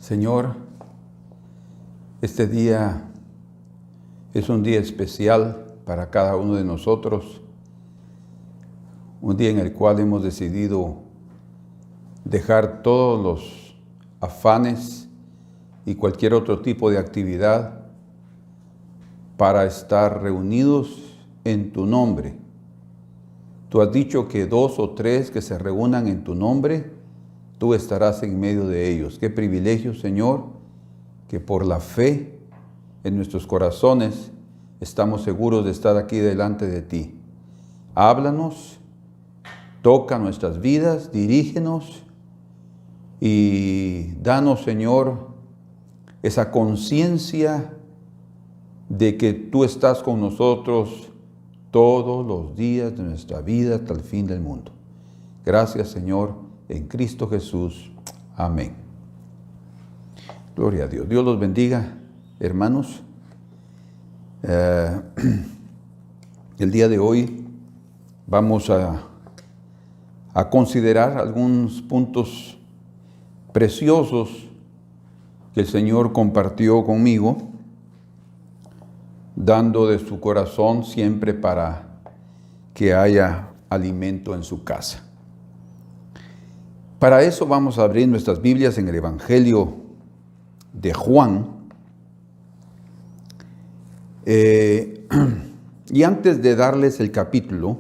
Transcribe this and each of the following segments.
Señor, este día es un día especial para cada uno de nosotros, un día en el cual hemos decidido dejar todos los afanes y cualquier otro tipo de actividad para estar reunidos en tu nombre. Tú has dicho que 2 o 3 que se reúnan en tu nombre, tú estarás en medio de ellos. Qué privilegio, Señor, que por la fe en nuestros corazones estamos seguros de estar aquí delante de ti. Háblanos, toca nuestras vidas, dirígenos y danos, Señor, esa conciencia de que tú estás con nosotros todos los días de nuestra vida hasta el fin del mundo. Gracias, Señor, en Cristo Jesús. Amén. Gloria a Dios. Dios los bendiga, hermanos. El día de hoy vamos a considerar algunos puntos preciosos que el Señor compartió conmigo, dando de su corazón siempre para que haya alimento en su casa. Para eso vamos a abrir nuestras Biblias en el Evangelio de Juan. Y antes de darles el capítulo,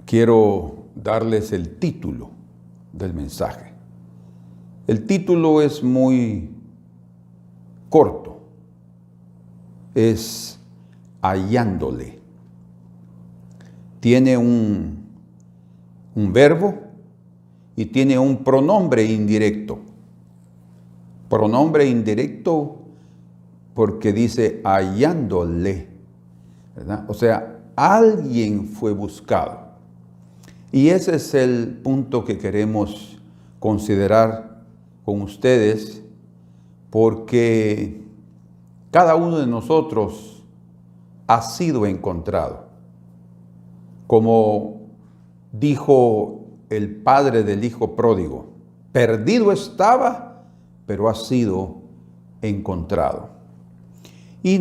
quiero darles el título del mensaje. El título es muy corto. Es hallándole. Tiene un verbo y tiene un pronombre indirecto. Pronombre indirecto porque dice hallándole, ¿verdad? O sea, alguien fue buscado. Y ese es el punto que queremos considerar con ustedes, porque cada uno de nosotros ha sido encontrado. Como dijo el padre del hijo pródigo, perdido estaba, pero ha sido encontrado. Y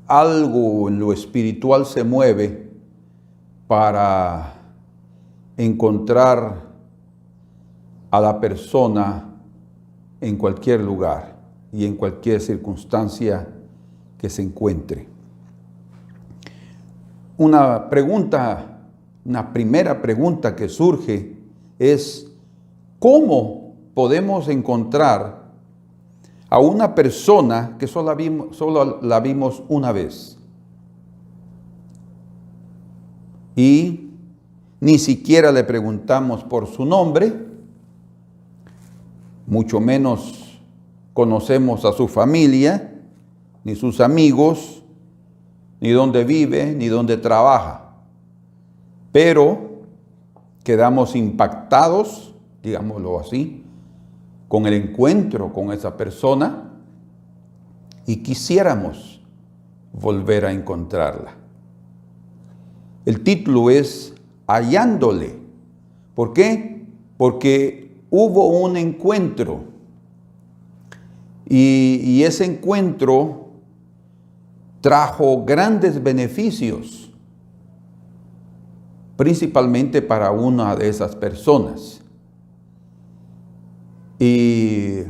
algo en lo espiritual se mueve para encontrar a la persona en cualquier lugar y en cualquier circunstancia que se encuentre. Una primera pregunta que surge es: ¿cómo podemos encontrar a una persona que solo la vimos una vez? Y ni siquiera le preguntamos por su nombre, mucho menos conocemos a su familia, ni sus amigos, ni dónde vive, ni dónde trabaja. Pero quedamos impactados, digámoslo así, con el encuentro con esa persona y quisiéramos volver a encontrarla. El título es hallándole. ¿Por qué? Porque hubo un encuentro y ese encuentro trajo grandes beneficios, principalmente para una de esas personas. Y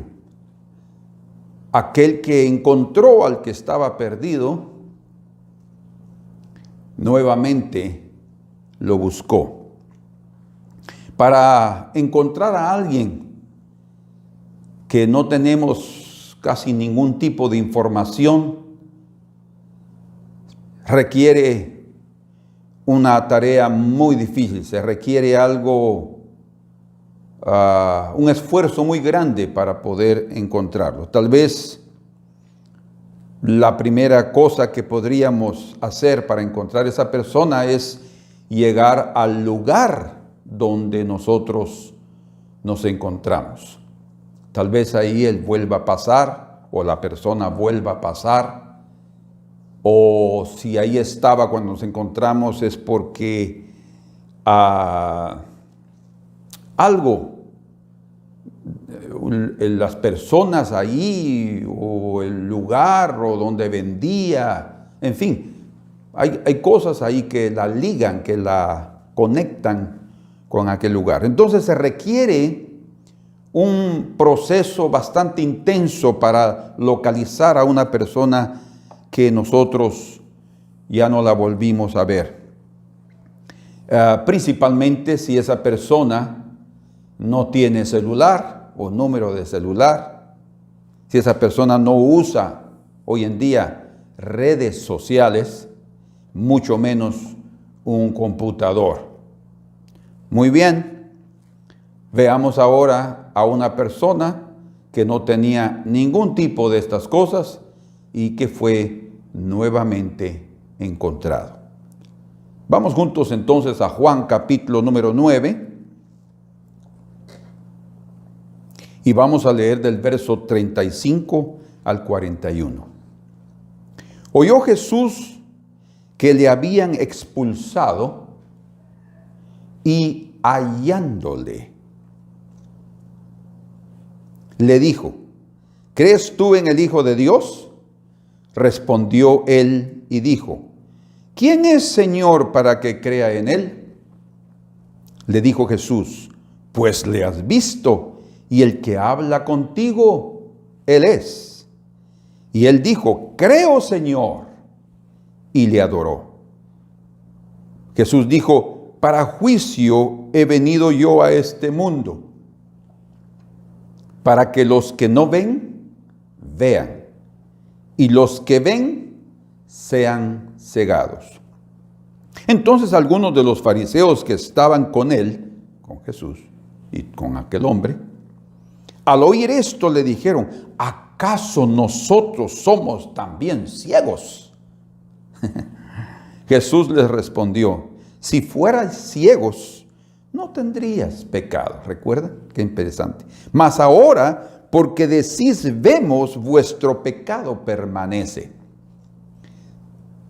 aquel que encontró al que estaba perdido, nuevamente lo buscó. Para encontrar a alguien que no tenemos casi ningún tipo de información, requiere una tarea muy difícil, se requiere algo, un esfuerzo muy grande para poder encontrarlo. Tal vez la primera cosa que podríamos hacer para encontrar esa persona es llegar al lugar donde nosotros nos encontramos. Tal vez ahí él vuelva a pasar o la persona vuelva a pasar. O si ahí estaba cuando nos encontramos es porque algo las personas ahí, o el lugar, o donde vendía, en fin, hay cosas ahí que la ligan, que la conectan con aquel lugar. Entonces se requiere un proceso bastante intenso para localizar a una persona que nosotros ya no la volvimos a ver. Principalmente si esa persona no tiene celular o número de celular, si esa persona no usa hoy en día redes sociales, mucho menos un computador. Muy bien, veamos ahora a una persona que no tenía ningún tipo de estas cosas y que fue nuevamente encontrado. Vamos juntos entonces a Juan capítulo número 9 y vamos a leer del verso 35 al 41. Oyó Jesús que le habían expulsado y hallándole, le dijo: ¿crees tú en el Hijo de Dios? Respondió él y dijo: ¿quién es, Señor, para que crea en él? Le dijo Jesús: pues le has visto, y el que habla contigo, él es. Y él dijo: creo, Señor, y le adoró. Jesús dijo: para juicio he venido yo a este mundo, para que los que no ven, vean, y los que ven, sean cegados. Entonces algunos de los fariseos que estaban con él, con Jesús y con aquel hombre, al oír esto le dijeron: ¿acaso nosotros somos también ciegos? Jesús les respondió: si fuerais ciegos, no tendrías pecado. ¿Recuerda? Qué interesante. Mas ahora, porque decís vemos, vuestro pecado permanece.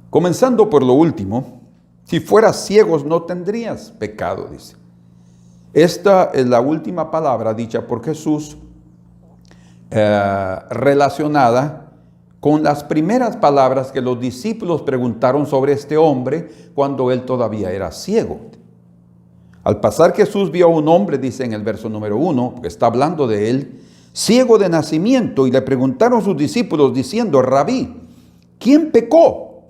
Comenzando por lo último, si fueras ciegos no tendrías pecado, dice. Esta es la última palabra dicha por Jesús, relacionada con las primeras palabras que los discípulos preguntaron sobre este hombre cuando él todavía era ciego. Al pasar Jesús vio a un hombre, dice en el verso número 1, que está hablando de él, ciego de nacimiento, y le preguntaron sus discípulos diciendo: Rabí, ¿quién pecó?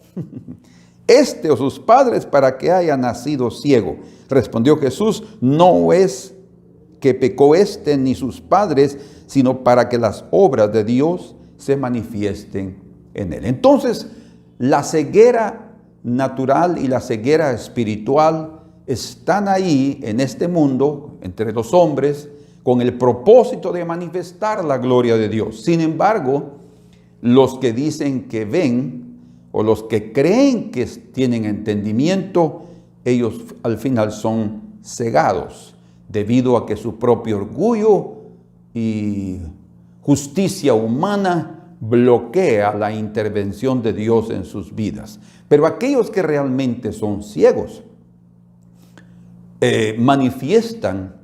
¿Este o sus padres para que haya nacido ciego? Respondió Jesús: no es que pecó este ni sus padres, sino para que las obras de Dios se manifiesten en él. Entonces, la ceguera natural y la ceguera espiritual están ahí en este mundo, entre los hombres, con el propósito de manifestar la gloria de Dios. Sin embargo, los que dicen que ven, o los que creen que tienen entendimiento, ellos al final son cegados, debido a que su propio orgullo y justicia humana bloquea la intervención de Dios en sus vidas. Pero aquellos que realmente son ciegos, manifiestan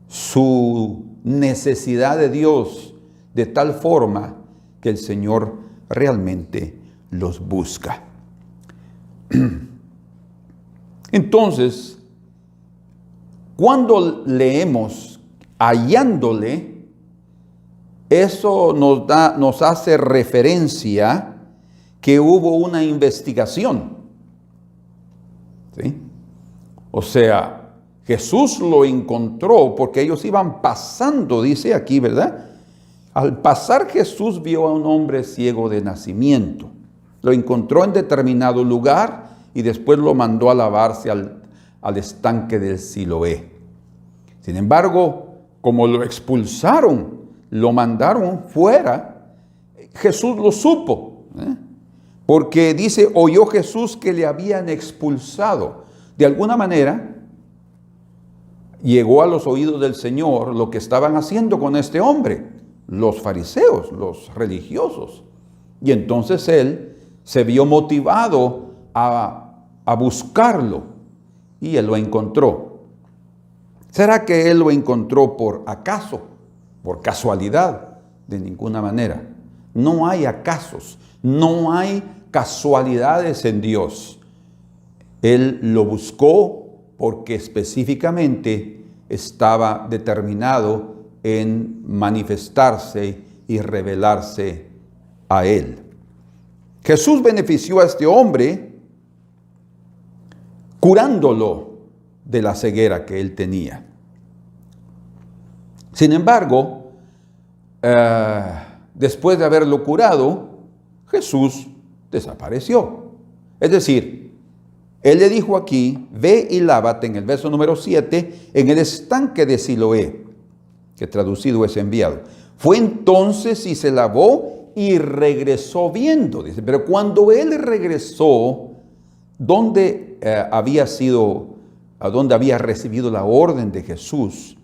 su necesidad de Dios de tal forma que el Señor realmente los busca. Entonces, cuando leemos hallándole, eso nos hace referencia que hubo una investigación, ¿sí? O sea, Jesús lo encontró porque ellos iban pasando, dice aquí, ¿verdad? Al pasar Jesús vio a un hombre ciego de nacimiento. Lo encontró en determinado lugar y después lo mandó a lavarse al estanque del Siloé. Sin embargo, como lo expulsaron, lo mandaron fuera, Jesús lo supo, porque dice, oyó Jesús que le habían expulsado. De alguna manera, llegó a los oídos del Señor lo que estaban haciendo con este hombre, los fariseos, los religiosos. Y entonces él se vio motivado a buscarlo y él lo encontró. ¿Será que él lo encontró por acaso? por casualidad, de ninguna manera. No hay acasos, no hay casualidades en Dios. Él lo buscó porque específicamente estaba determinado en manifestarse y revelarse a Él. Jesús benefició a este hombre curándolo de la ceguera que él tenía. Sin embargo, después de haberlo curado, Jesús desapareció. Es decir, Él le dijo aquí, ve y lávate, en el verso número 7, en el estanque de Siloé, que traducido es enviado. Fue entonces y se lavó y regresó viendo, dice. Pero cuando él regresó, donde había recibido la orden de Jesús,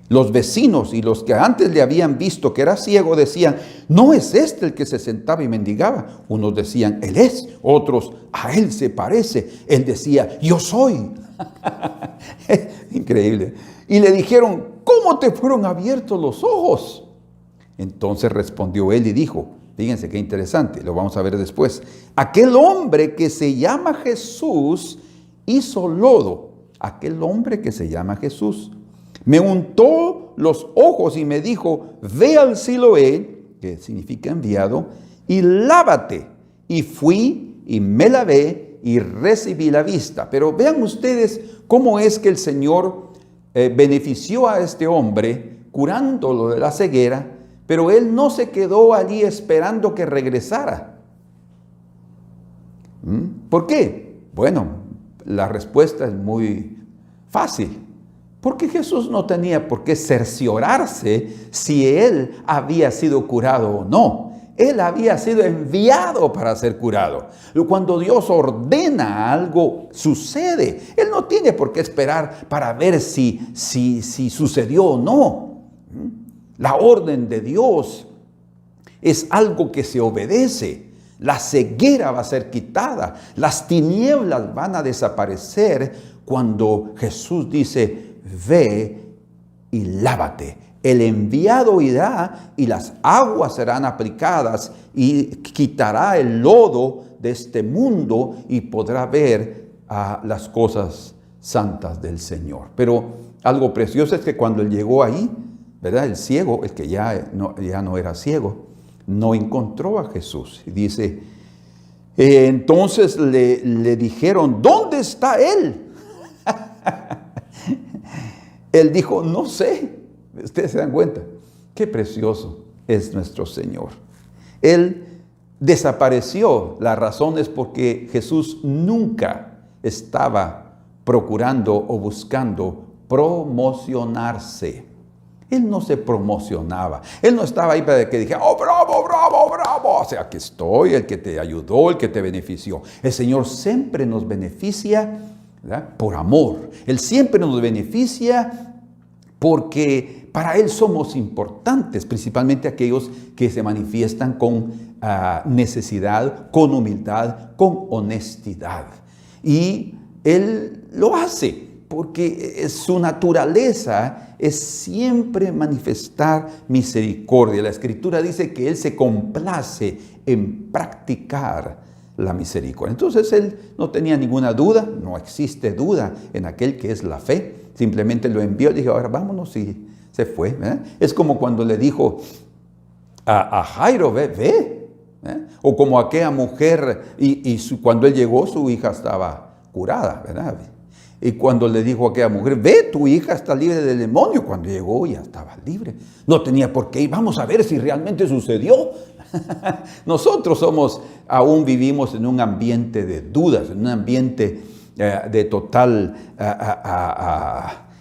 los vecinos y los que antes le habían visto que era ciego decían, ¿no es este el que se sentaba y mendigaba? Unos decían, él es, otros, a él se parece. Él decía, yo soy. Increíble. Y le dijeron, ¿cómo te fueron abiertos los ojos? Entonces respondió él y dijo, fíjense qué interesante, lo vamos a ver después. Aquel hombre que se llama Jesús hizo lodo. Aquel hombre que se llama Jesús me untó los ojos y me dijo, ve al Siloé, que significa enviado, y lávate. Y fui y me lavé y recibí la vista. Pero vean ustedes cómo es que el Señor benefició a este hombre curándolo de la ceguera, pero él no se quedó allí esperando que regresara. ¿Por qué? Bueno, la respuesta es muy fácil. Porque Jesús no tenía por qué cerciorarse si él había sido curado o no. Él había sido enviado para ser curado. Cuando Dios ordena algo, sucede. Él no tiene por qué esperar para ver si sucedió o no. La orden de Dios es algo que se obedece. La ceguera va a ser quitada. Las tinieblas van a desaparecer cuando Jesús dice, ve y lávate. El enviado irá y las aguas serán aplicadas y quitará el lodo de este mundo y podrá ver las cosas santas del Señor. Pero algo precioso es que cuando él llegó ahí, ¿verdad? El ciego, el que ya no era ciego, no encontró a Jesús. Y dice, entonces le dijeron, ¿dónde está él? Él dijo, no sé. Ustedes se dan cuenta. Qué precioso es nuestro Señor. Él desapareció. La razón es porque Jesús nunca estaba procurando o buscando promocionarse. Él no se promocionaba. Él no estaba ahí para que dijera, oh, bravo, bravo, bravo. O sea, aquí estoy, el que te ayudó, el que te benefició. El Señor siempre nos beneficia, ¿verdad? Por amor. Él siempre nos beneficia porque para Él somos importantes, principalmente aquellos que se manifiestan con necesidad, con humildad, con honestidad. Y Él lo hace porque su naturaleza es siempre manifestar misericordia. La Escritura dice que Él se complace en practicar la misericordia. Entonces Él no tenía ninguna duda, no existe duda en aquel que es la fe. Simplemente lo envió y dijo, ahora vámonos, y se fue. ¿Eh? Es como cuando le dijo a Jairo, ve. O como aquella mujer, cuando él llegó, su hija estaba curada, ¿verdad? Y cuando le dijo a aquella mujer, ve, tu hija está libre del demonio. Cuando llegó ya estaba libre. No tenía por qué ir. Vamos a ver si realmente sucedió. Nosotros aún vivimos en un ambiente de dudas, en un ambiente de total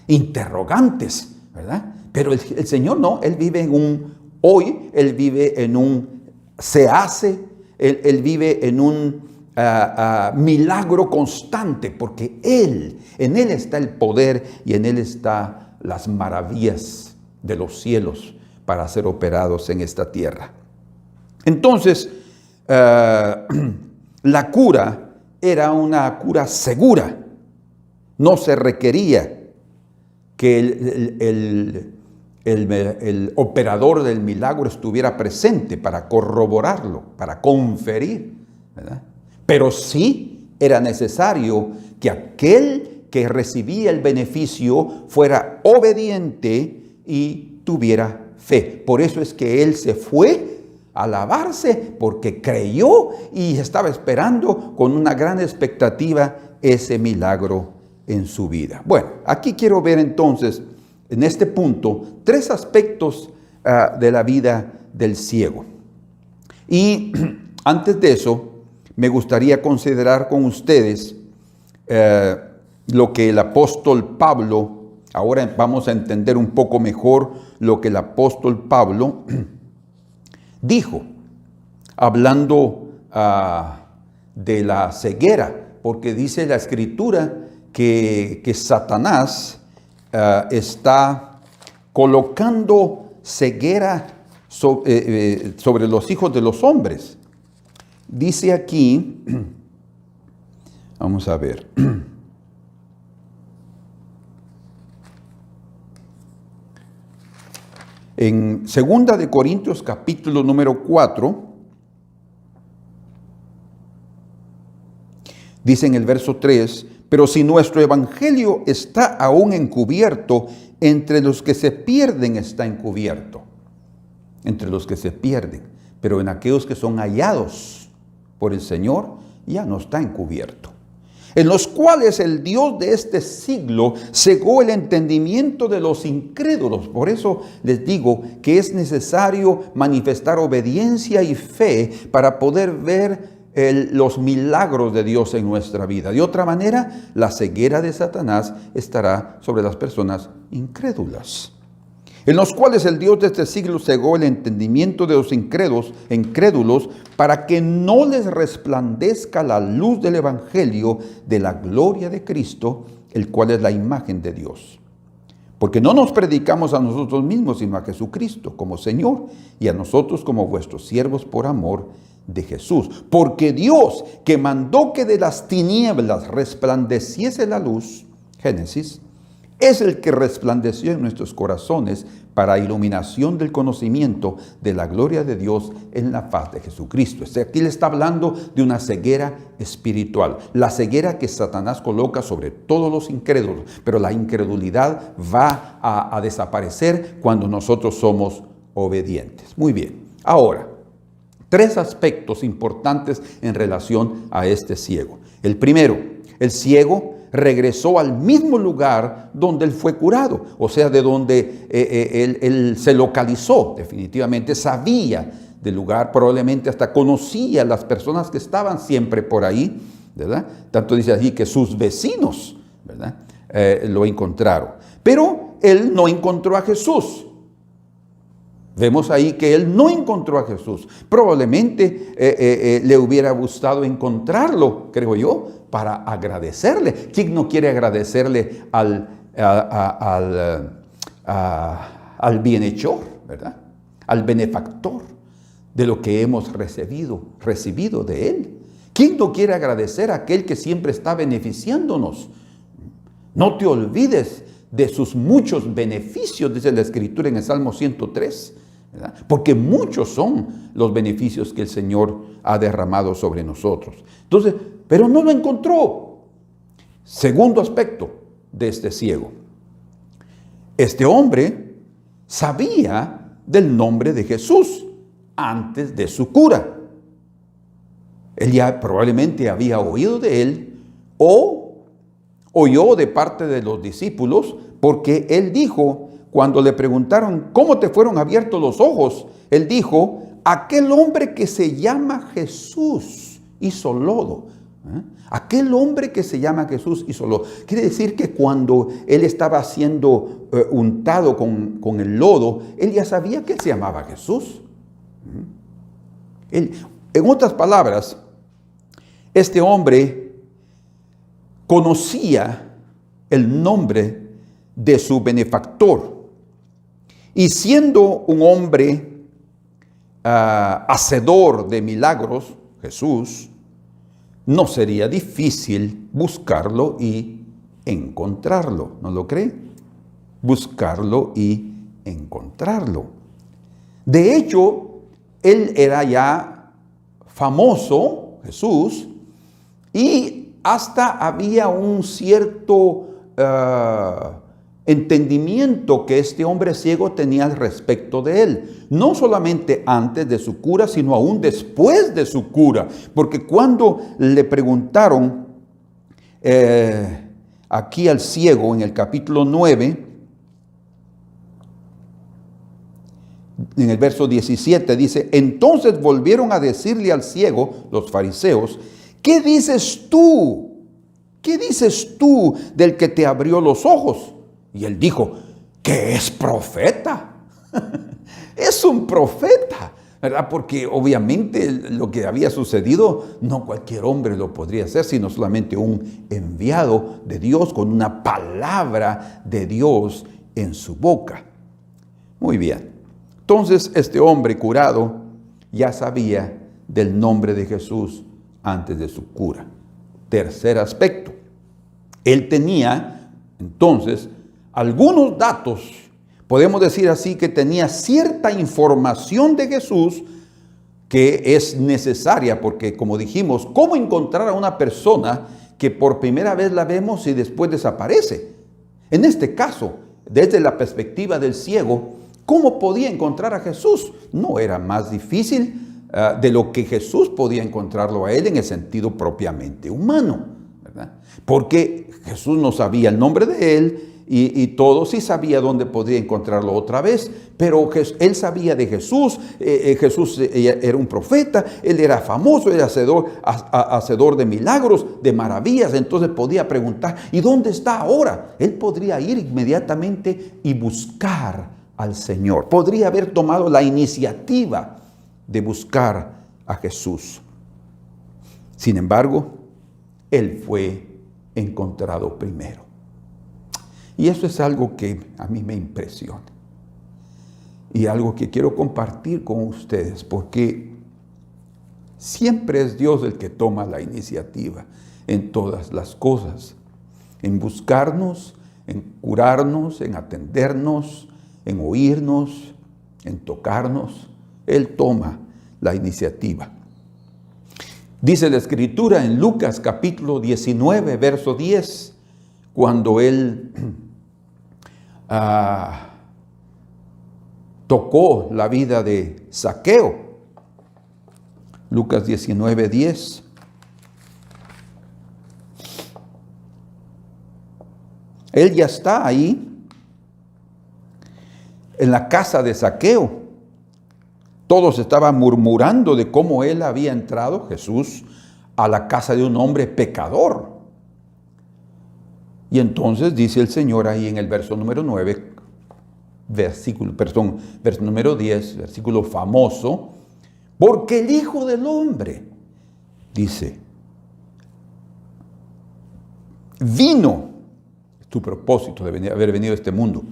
interrogantes, ¿verdad? Pero el Señor no, Él vive Él vive en un se hace, Él vive en un milagro constante, porque en Él está el poder y en Él está las maravillas de los cielos para ser operados en esta tierra. Entonces, la cura era una cura segura. No se requería que el operador del milagro estuviera presente para corroborarlo, para conferir, ¿verdad? Pero sí era necesario que aquel que recibía el beneficio fuera obediente y tuviera fe. Por eso es que él se fue a lavarse, porque creyó y estaba esperando con una gran expectativa ese milagro en su vida. Bueno, aquí quiero ver entonces, en este punto, 3 aspectos de la vida del ciego. Y antes de eso, me gustaría considerar con ustedes lo que el apóstol Pablo, ahora vamos a entender un poco mejor lo que el apóstol Pablo dijo, hablando de la ceguera, porque dice la Escritura que Satanás está colocando ceguera sobre los hijos de los hombres. Dice aquí, vamos a ver, en 2 de Corintios capítulo número 4, dice en el verso 3, pero si nuestro evangelio está aún encubierto, entre los que se pierden está encubierto. Entre los que se pierden. Pero en aquellos que son hallados por el Señor, ya no está encubierto. En los cuales el Dios de este siglo cegó el entendimiento de los incrédulos. Por eso les digo que es necesario manifestar obediencia y fe para poder ver los milagros de Dios en nuestra vida. De otra manera, la ceguera de Satanás estará sobre las personas incrédulas. En los cuales el Dios de este siglo cegó el entendimiento de los incrédulos para que no les resplandezca la luz del evangelio de la gloria de Cristo, el cual es la imagen de Dios. Porque no nos predicamos a nosotros mismos, sino a Jesucristo como Señor, y a nosotros como vuestros siervos por amor de Jesús. Porque Dios, que mandó que de las tinieblas resplandeciese la luz, Génesis, es el que resplandeció en nuestros corazones para iluminación del conocimiento de la gloria de Dios en la faz de Jesucristo. Aquí le está hablando de una ceguera espiritual, la ceguera que Satanás coloca sobre todos los incrédulos, pero la incredulidad va a desaparecer cuando nosotros somos obedientes. Muy bien, ahora, 3 aspectos importantes en relación a este ciego. El primero, el ciego regresó al mismo lugar donde él fue curado, o sea, de donde él se localizó. Definitivamente sabía del lugar, probablemente hasta conocía a las personas que estaban siempre por ahí, ¿verdad? Tanto dice allí que sus vecinos, ¿verdad? Lo encontraron. Pero él no encontró a Jesús. Vemos ahí que él no encontró a Jesús. Probablemente le hubiera gustado encontrarlo, creo yo, para agradecerle. ¿Quién no quiere agradecerle al bienhechor, ¿verdad? Al benefactor de lo que hemos recibido de él? ¿Quién no quiere agradecer a aquel que siempre está beneficiándonos? No te olvides de sus muchos beneficios, dice la Escritura en el Salmo 103, ¿verdad? Porque muchos son los beneficios que el Señor ha derramado sobre nosotros. Entonces, pero no lo encontró. Segundo aspecto de este ciego. Este hombre sabía del nombre de Jesús antes de su cura. Él ya probablemente había oído de él o oyó de parte de los discípulos, porque él dijo, cuando le preguntaron cómo te fueron abiertos los ojos, él dijo, aquel hombre que se llama Jesús hizo lodo. Aquel hombre que se llama Jesús hizo lodo. Quiere decir que cuando él estaba siendo untado con el lodo, él ya sabía que se llamaba Jesús. En otras palabras, este hombre conocía el nombre de su benefactor. Y siendo un hombre hacedor de milagros, Jesús, no sería difícil buscarlo y encontrarlo. ¿No lo cree? Buscarlo y encontrarlo. De hecho, él era ya famoso, Jesús, y hasta había un cierto entendimiento que este hombre ciego tenía al respecto de él. No solamente antes de su cura, sino aún después de su cura. Porque cuando le preguntaron aquí al ciego en el capítulo 9, en el verso 17 dice: entonces volvieron a decirle al ciego, los fariseos, ¿qué dices tú? ¿Qué dices tú del que te abrió los ojos? Y él dijo, que es profeta. Es un profeta, ¿verdad? Porque obviamente lo que había sucedido, no cualquier hombre lo podría hacer, sino solamente un enviado de Dios con una palabra de Dios en su boca. Muy bien. Entonces este hombre curado ya sabía del nombre de Jesús antes de su cura. Tercer aspecto. Él tenía entonces algunos datos, podemos decir así, que tenía cierta información de Jesús que es necesaria, porque como dijimos, ¿cómo encontrar a una persona que por primera vez la vemos y después desaparece? En este caso, desde la perspectiva del ciego, ¿cómo podía encontrar a Jesús? No era más difícil de lo que Jesús podía encontrarlo a él en el sentido propiamente humano, ¿verdad? Porque Jesús no sabía el nombre de él y todo, sí sabía dónde podía encontrarlo otra vez, pero él sabía de Jesús. Jesús era un profeta, él era famoso, era hacedor de milagros, de maravillas. Entonces podía preguntar, ¿y dónde está ahora? Él podría ir inmediatamente y buscar al Señor. Podría haber tomado la iniciativa de buscar a Jesús. Sin embargo, él fue encontrado primero. Y eso es algo que a mí me impresiona. Y algo que quiero compartir con ustedes, porque siempre es Dios el que toma la iniciativa en todas las cosas. En buscarnos, en curarnos, en atendernos, en oírnos, en tocarnos. Él toma la iniciativa. Dice la Escritura en Lucas capítulo 19, verso 10, cuando él tocó la vida de Zaqueo. Lucas 19, 10. Él ya está ahí en la casa de Zaqueo. Todos estaban murmurando de cómo él había entrado, Jesús, a la casa de un hombre pecador. Y entonces dice el Señor ahí en el verso número 9, verso número 10, versículo famoso, porque el Hijo del Hombre, dice, vino, tu propósito de haber venido a este mundo,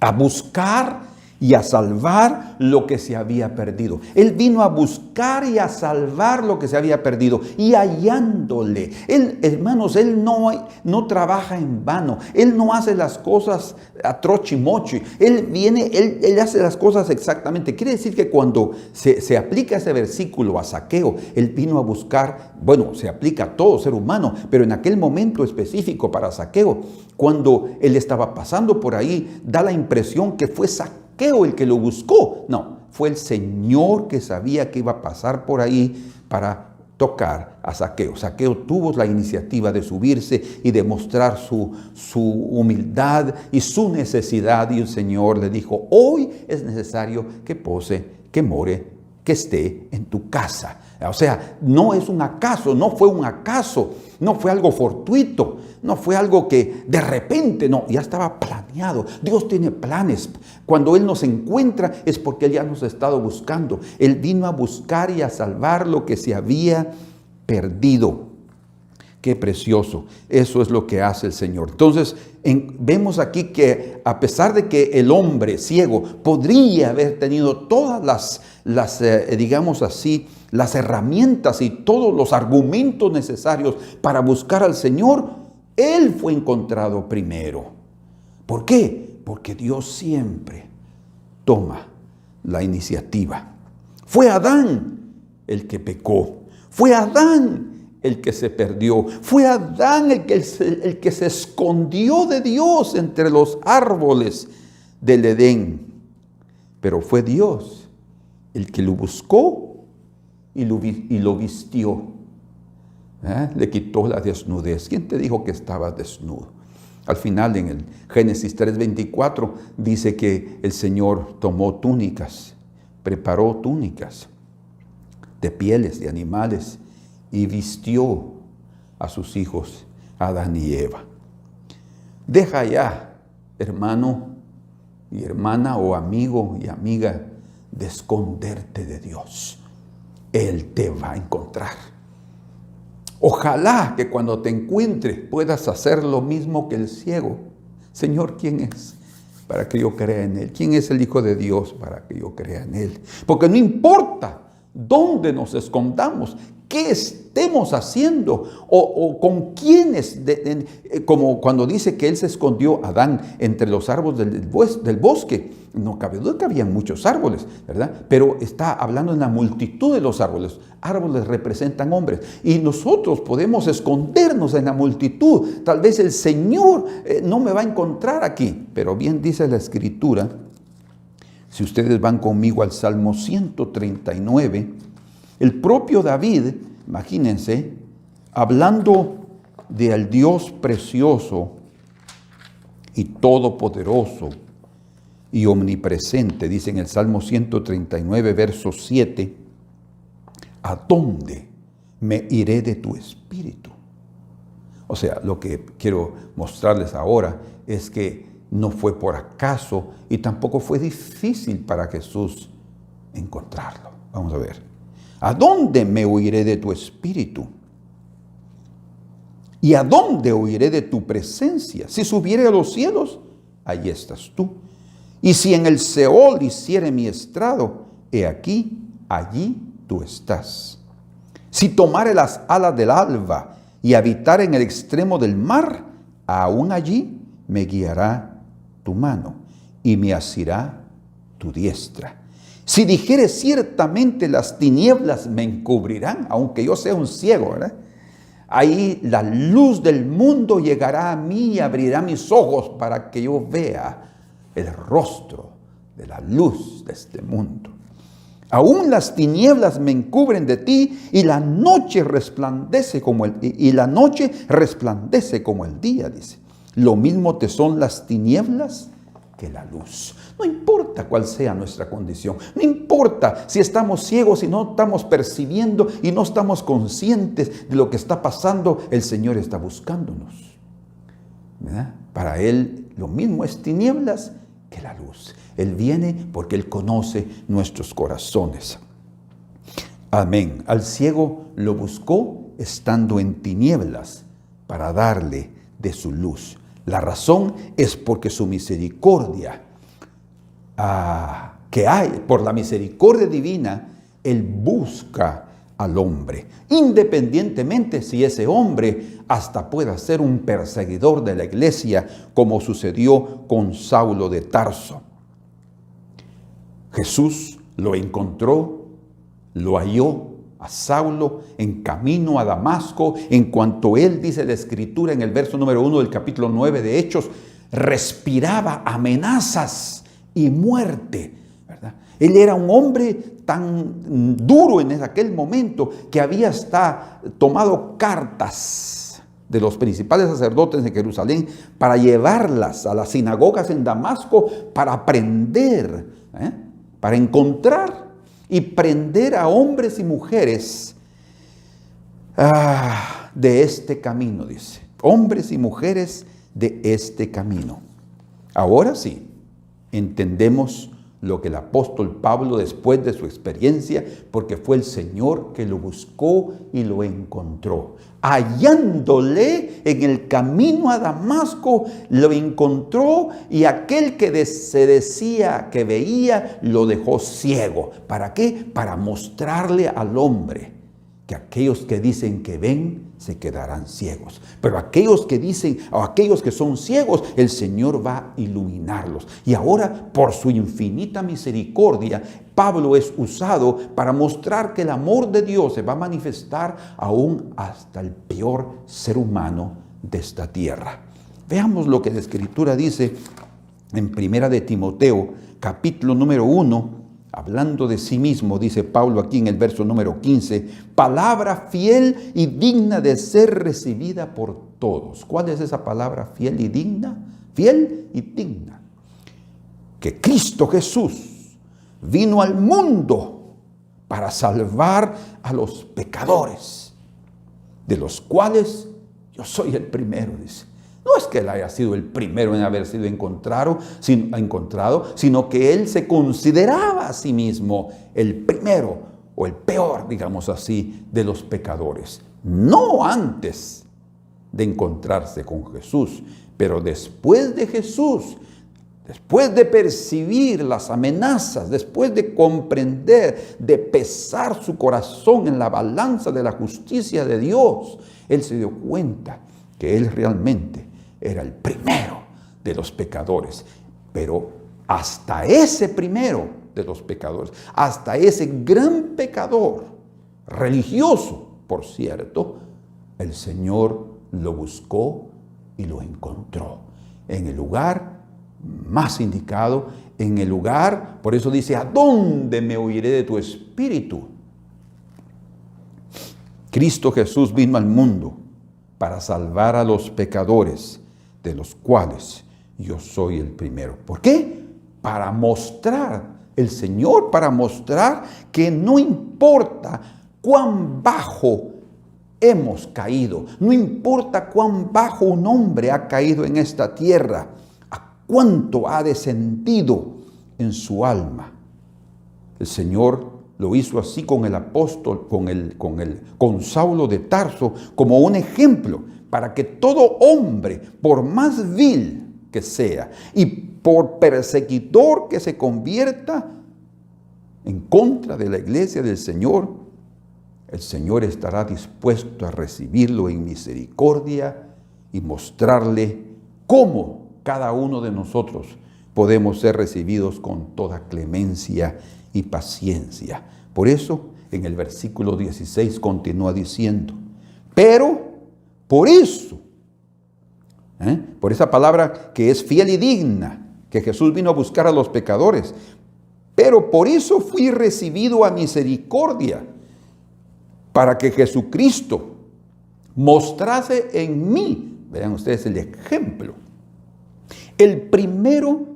a buscar y a salvar lo que se había perdido. Él vino a buscar y a salvar lo que se había perdido, y hallándole. Él, hermanos, él no trabaja en vano. Él no hace las cosas a trochimochi. Él viene, él hace las cosas exactamente. Quiere decir que cuando se aplica ese versículo a Zaqueo, él vino a buscar, bueno, se aplica a todo ser humano, pero en aquel momento específico para Zaqueo, cuando él estaba pasando por ahí, da la impresión que fue Zaqueo el que lo buscó. No, fue el Señor que sabía que iba a pasar por ahí para tocar a Zaqueo. Zaqueo tuvo la iniciativa de subirse y de mostrar su humildad y su necesidad, y el Señor le dijo, hoy es necesario que pose, que more, que esté en tu casa. O sea, no es un acaso, no fue un acaso, no fue algo fortuito, no fue algo que de repente, no, ya estaba planeado. Dios tiene planes. Cuando Él nos encuentra es porque Él ya nos ha estado buscando. Él vino a buscar y a salvar lo que se había perdido. Qué precioso. Eso es lo que hace el Señor. Entonces, vemos aquí que a pesar de que el hombre ciego podría haber tenido todas digamos así, las herramientas y todos los argumentos necesarios para buscar al Señor, él fue encontrado primero. ¿Por qué? Porque Dios siempre toma la iniciativa. Fue Adán el que pecó. Fue Adán el que se perdió. Fue Adán el que se escondió de Dios entre los árboles del Edén. Pero fue Dios el que lo buscó y lo vistió. Le quitó la desnudez. ¿Quién te dijo que estabas desnudo? Al final, en el Génesis 3:24, dice que el Señor tomó túnicas, preparó túnicas de pieles de animales y vistió a sus hijos, Adán y Eva. Deja ya, hermano y hermana, o amigo y amiga, de esconderte de Dios. Él te va a encontrar. Ojalá que cuando te encuentres puedas hacer lo mismo que el ciego. Señor, ¿quién es para que yo crea en Él? ¿Quién es el Hijo de Dios para que yo crea en Él? Porque no importa dónde nos escondamos, qué estemos haciendo o con quiénes, como cuando dice que él se escondió, Adán, entre los árboles del bosque. No cabe duda que había muchos árboles, ¿verdad? Pero está hablando en la multitud de los árboles. Árboles representan hombres y nosotros podemos escondernos en la multitud. Tal vez el Señor no me va a encontrar aquí, pero bien dice la Escritura. Si ustedes van conmigo al Salmo 139, el propio David, imagínense, hablando del Dios precioso y todopoderoso y omnipresente, dice en el Salmo 139, verso 7, ¿a dónde me iré de tu espíritu? O sea, lo que quiero mostrarles ahora es que no fue por acaso y tampoco fue difícil para Jesús encontrarlo. Vamos a ver. ¿A dónde me huiré de tu espíritu? ¿Y a dónde huiré de tu presencia? Si subiere a los cielos, allí estás tú. Y si en el Seol hiciere mi estrado, he aquí, allí tú estás. Si tomare las alas del alba y habitare en el extremo del mar, aún allí me guiará tu mano y me asirá tu diestra. Si dijere ciertamente las tinieblas me encubrirán, aunque yo sea un ciego, ¿verdad? Ahí la luz del mundo llegará a mí y abrirá mis ojos para que yo vea el rostro de la luz de este mundo. Aún las tinieblas me encubren de ti y la noche resplandece como el día, dice. Lo mismo te son las tinieblas que la luz. No importa cuál sea nuestra condición, no importa si estamos ciegos y no estamos percibiendo y no estamos conscientes de lo que está pasando, el Señor está buscándonos, ¿verdad? Para Él lo mismo es tinieblas que la luz. Él viene porque Él conoce nuestros corazones. Amén. Al ciego lo buscó estando en tinieblas para darle de su luz. La razón es porque su misericordia, que hay, por la misericordia divina, Él busca al hombre, independientemente si ese hombre hasta pueda ser un perseguidor de la iglesia, como sucedió con Saulo de Tarso. Jesús lo encontró, lo halló a Saulo en camino a Damasco, en cuanto él, dice la Escritura en el verso número 1 del capítulo 9 de Hechos, respiraba amenazas y muerte, ¿verdad? Él era un hombre tan duro en aquel momento que había hasta tomado cartas de los principales sacerdotes de Jerusalén para llevarlas a las sinagogas en Damasco para aprender, para encontrar y prender a hombres y mujeres de este camino, dice. Hombres y mujeres de este camino. Ahora sí, entendemos lo que el apóstol Pablo, después de su experiencia, porque fue el Señor que lo buscó y lo encontró. Hallándole en el camino a Damasco, lo encontró y aquel que se decía que veía, lo dejó ciego. ¿Para qué? Para mostrarle al hombre que aquellos que dicen que ven se quedarán ciegos. Pero aquellos que dicen, o aquellos que son ciegos, el Señor va a iluminarlos. Y ahora, por su infinita misericordia, Pablo es usado para mostrar que el amor de Dios se va a manifestar aún hasta el peor ser humano de esta tierra. Veamos lo que la Escritura dice en Primera de Timoteo, capítulo número 1, hablando de sí mismo, dice Pablo aquí en el verso número 15, palabra fiel y digna de ser recibida por todos. ¿Cuál es esa palabra fiel y digna? Fiel y digna. Que Cristo Jesús vino al mundo para salvar a los pecadores, de los cuales yo soy el primero, dice. No es que él haya sido el primero en haber sido encontrado, sino que él se consideraba a sí mismo el primero o el peor, digamos así, de los pecadores. No antes de encontrarse con Jesús, pero después de Jesús, después de percibir las amenazas, después de comprender, de pesar su corazón en la balanza de la justicia de Dios, él se dio cuenta que él realmente era el primero de los pecadores. Pero hasta ese primero de los pecadores, hasta ese gran pecador, religioso, por cierto, el Señor lo buscó y lo encontró en el lugar más indicado, en el lugar, por eso dice, ¿a dónde me oiré de tu espíritu? Cristo Jesús vino al mundo para salvar a los pecadores, de los cuales yo soy el primero. ¿Por qué? Para mostrar, el Señor, para mostrar que no importa cuán bajo hemos caído, no importa cuán bajo un hombre ha caído en esta tierra, a cuánto ha descendido en su alma. El Señor lo hizo así con el apóstol, con Saulo de Tarso, como un ejemplo, para que todo hombre, por más vil que sea y por perseguidor que se convierta en contra de la iglesia del Señor, el Señor estará dispuesto a recibirlo en misericordia y mostrarle cómo cada uno de nosotros podemos ser recibidos con toda clemencia y paciencia. Por eso, en el versículo 16 continúa diciendo, pero por eso, por esa palabra que es fiel y digna, que Jesús vino a buscar a los pecadores, pero por eso fui recibido a misericordia, para que Jesucristo mostrase en mí, vean ustedes el ejemplo, el primero,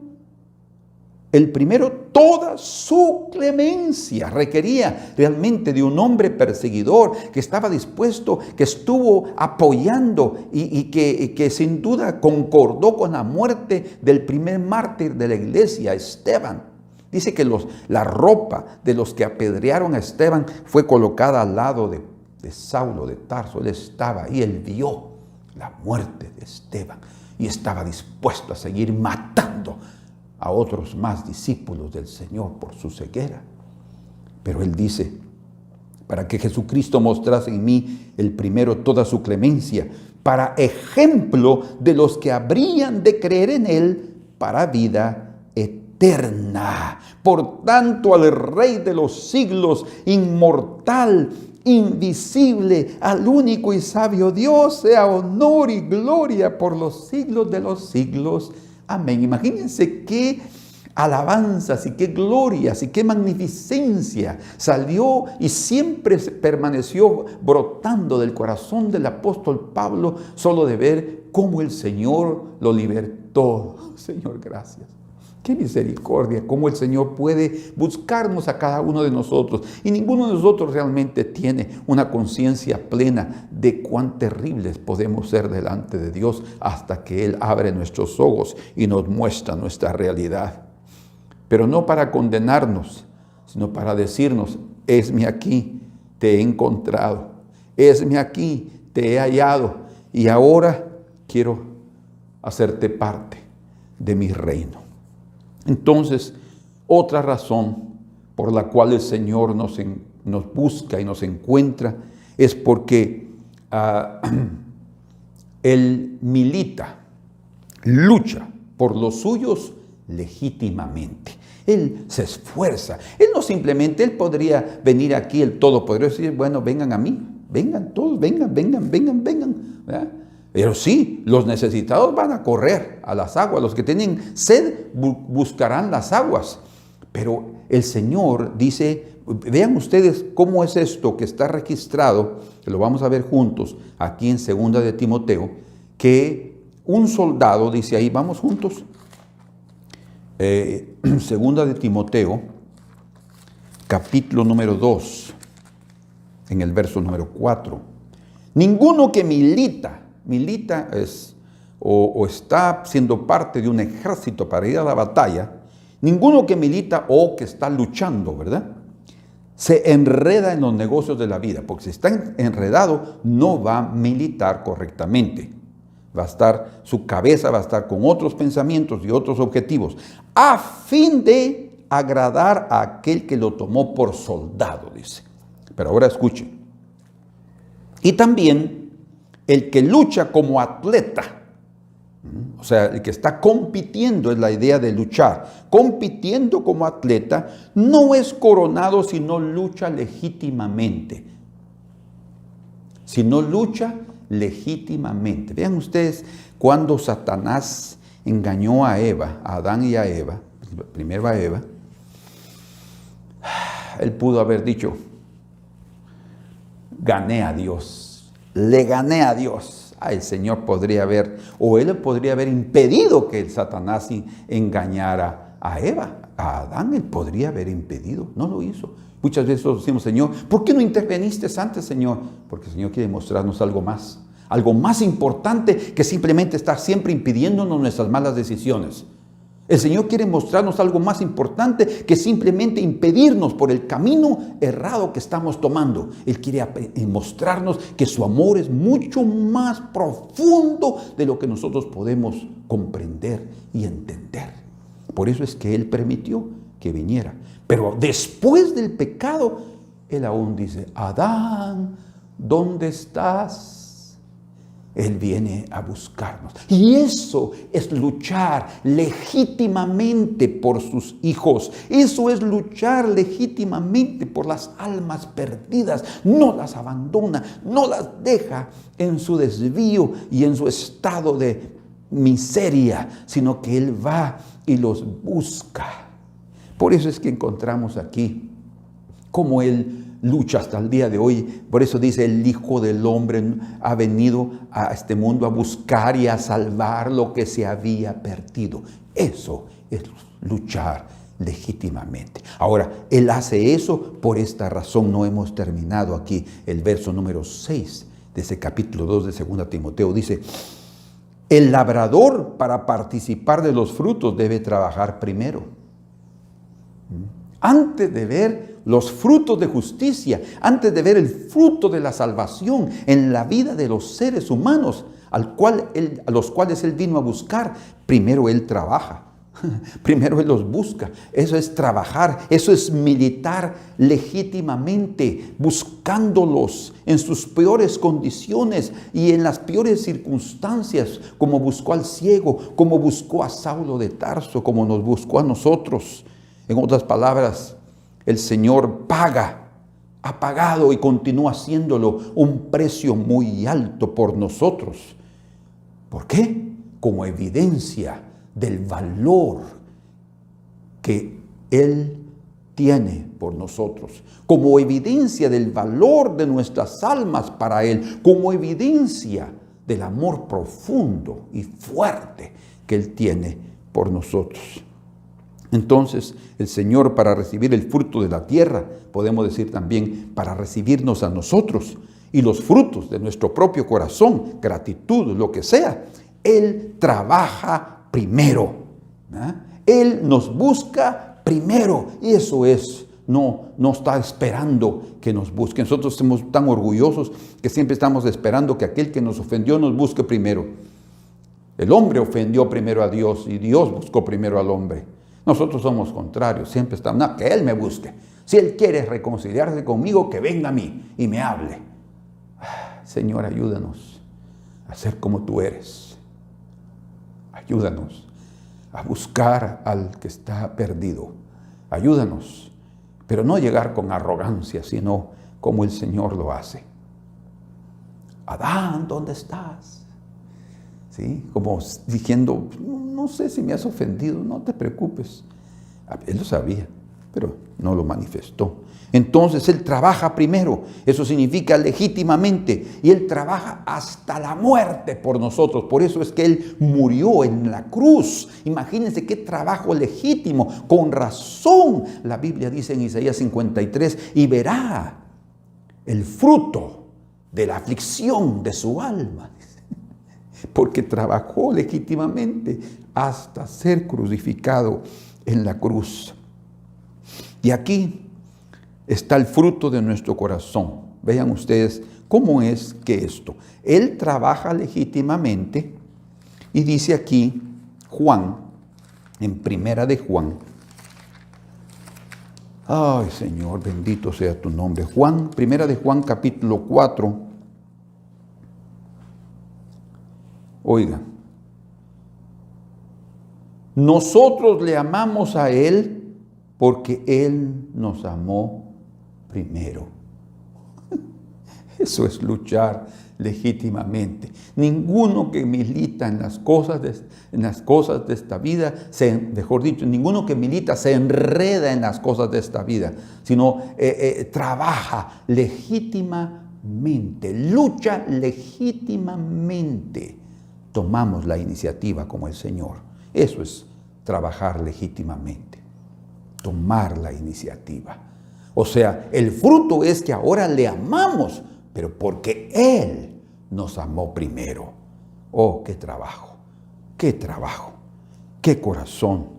toda su clemencia. Requería realmente de un hombre perseguidor que estaba dispuesto, que estuvo apoyando y que sin duda concordó con la muerte del primer mártir de la iglesia, Esteban. Dice que la ropa de los que apedrearon a Esteban fue colocada al lado de Saulo de Tarso. Él estaba ahí, él vio la muerte de Esteban y estaba dispuesto a seguir matando a otros más discípulos del Señor por su ceguera. Pero él dice, para que Jesucristo mostrase en mí el primero toda su clemencia, para ejemplo de los que habrían de creer en él para vida eterna. Por tanto, al Rey de los siglos, inmortal, invisible, al único y sabio Dios, sea honor y gloria por los siglos de los siglos. Amén. Imagínense qué alabanzas y qué glorias y qué magnificencia salió y siempre permaneció brotando del corazón del apóstol Pablo, solo de ver cómo el Señor lo libertó. Señor, gracias. Qué misericordia, cómo el Señor puede buscarnos a cada uno de nosotros. Y ninguno de nosotros realmente tiene una conciencia plena de cuán terribles podemos ser delante de Dios hasta que Él abre nuestros ojos y nos muestra nuestra realidad. Pero no para condenarnos, sino para decirnos, esme aquí, te he encontrado. Esme aquí, te he hallado. Y ahora quiero hacerte parte de mi reino. Entonces, otra razón por la cual el Señor nos busca y nos encuentra es porque él milita, lucha por los suyos legítimamente. Él se esfuerza. Él no simplemente, él podría venir aquí, el Todopoderoso, y decir, bueno, vengan a mí, vengan todos, vengan, ¿verdad? Pero sí, los necesitados van a correr a las aguas, los que tienen sed buscarán las aguas. Pero el Señor dice, vean ustedes cómo es esto que está registrado, que lo vamos a ver juntos aquí en 2 de Timoteo, que un soldado, dice ahí, vamos juntos, 2 de Timoteo, capítulo número 2, en el verso número 4. Ninguno que milita es o está siendo parte de un ejército para ir a la batalla, ninguno que milita o que está luchando, ¿verdad?, se enreda en los negocios de la vida, porque si está enredado no va a militar correctamente. Va a estar, su cabeza va a estar con otros pensamientos y otros objetivos, a fin de agradar a aquel que lo tomó por soldado, dice. Pero ahora escuchen. Y también el que lucha como atleta, o sea, el que está compitiendo, es la idea de luchar, compitiendo como atleta, no es coronado si no lucha legítimamente. Si no lucha legítimamente. Vean ustedes, cuando Satanás engañó a Eva, a Adán y a Eva, primero a Eva, él pudo haber dicho, gané a Dios, le gané a Dios. El Señor podría haber, o él podría haber impedido que el Satanás engañara a Eva, a Adán, él podría haber impedido, no lo hizo. Muchas veces decimos, Señor, ¿por qué no interveniste antes, Señor? Porque el Señor quiere mostrarnos algo más importante que simplemente estar siempre impidiéndonos nuestras malas decisiones. El Señor quiere mostrarnos algo más importante que simplemente impedirnos por el camino errado que estamos tomando. Él quiere mostrarnos que su amor es mucho más profundo de lo que nosotros podemos comprender y entender. Por eso es que Él permitió que viniera. Pero después del pecado, Él aún dice, Adán, ¿dónde estás? Él viene a buscarnos. Y eso es luchar legítimamente por sus hijos. Eso es luchar legítimamente por las almas perdidas. No las abandona, no las deja en su desvío y en su estado de miseria, sino que Él va y los busca. Por eso es que encontramos aquí cómo Él lucha hasta el día de hoy. Por eso dice, el Hijo del Hombre ha venido a este mundo a buscar y a salvar lo que se había perdido. Eso es luchar legítimamente. Ahora, Él hace eso por esta razón. No hemos terminado aquí. El verso número 6 de ese capítulo 2 de 2 Timoteo dice, el labrador para participar de los frutos debe trabajar primero. Antes de ver los frutos de justicia, antes de ver el fruto de la salvación en la vida de los seres humanos a los cuales Él vino a buscar, primero Él trabaja, primero Él los busca. Eso es trabajar, eso es militar legítimamente, buscándolos en sus peores condiciones y en las peores circunstancias, como buscó al ciego, como buscó a Saulo de Tarso, como nos buscó a nosotros. En otras palabras, el Señor ha pagado y continúa haciéndolo un precio muy alto por nosotros. ¿Por qué? Como evidencia del valor que Él tiene por nosotros, como evidencia del valor de nuestras almas para Él, como evidencia del amor profundo y fuerte que Él tiene por nosotros. Entonces, el Señor, para recibir el fruto de la tierra, podemos decir también para recibirnos a nosotros y los frutos de nuestro propio corazón, gratitud, lo que sea, Él trabaja primero. Él nos busca primero. Y eso es, no está esperando que nos busque. Nosotros somos tan orgullosos que siempre estamos esperando que aquel que nos ofendió nos busque primero. El hombre ofendió primero a Dios y Dios buscó primero al hombre. Nosotros somos contrarios, siempre estamos, que Él me busque. Si Él quiere reconciliarse conmigo, que venga a mí y me hable. Señor, ayúdanos a ser como tú eres. Ayúdanos a buscar al que está perdido. Ayúdanos, pero no llegar con arrogancia, sino como el Señor lo hace. Adán, ¿dónde estás? ¿Sí? Como diciendo, no sé si me has ofendido, no te preocupes. Él lo sabía, pero no lo manifestó. Entonces Él trabaja primero, eso significa legítimamente, y Él trabaja hasta la muerte por nosotros. Por eso es que Él murió en la cruz. Imagínense qué trabajo legítimo. Con razón, la Biblia dice en Isaías 53, y verá el fruto de la aflicción de su alma, porque trabajó legítimamente hasta ser crucificado en la cruz. Y aquí está el fruto de nuestro corazón. Vean ustedes cómo es que esto. Él trabaja legítimamente y dice aquí Juan, en primera de Juan. Ay, Señor, bendito sea tu nombre. Juan, primera de Juan, capítulo 4. Oiga, nosotros le amamos a Él porque Él nos amó primero. Eso es luchar legítimamente. Ninguno que milita en las cosas de esta vida, mejor dicho, ninguno que milita se enreda en las cosas de esta vida, sino trabaja legítimamente, lucha legítimamente. Tomamos la iniciativa como el Señor. Eso es trabajar legítimamente, tomar la iniciativa. O sea, el fruto es que ahora le amamos, pero porque Él nos amó primero. Oh, qué trabajo, qué corazón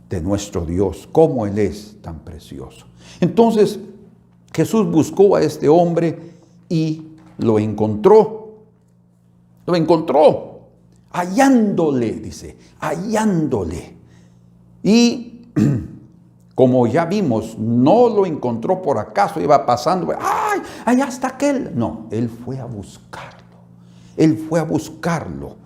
de nuestro Dios, cómo Él es tan precioso. Entonces, Jesús buscó a este hombre y lo encontró. Lo encontró, hallándole, dice, hallándole. Y como ya vimos, no lo encontró por acaso, iba pasando, ¡ay, allá está aquel! No, Él fue a buscarlo. Él fue a buscarlo.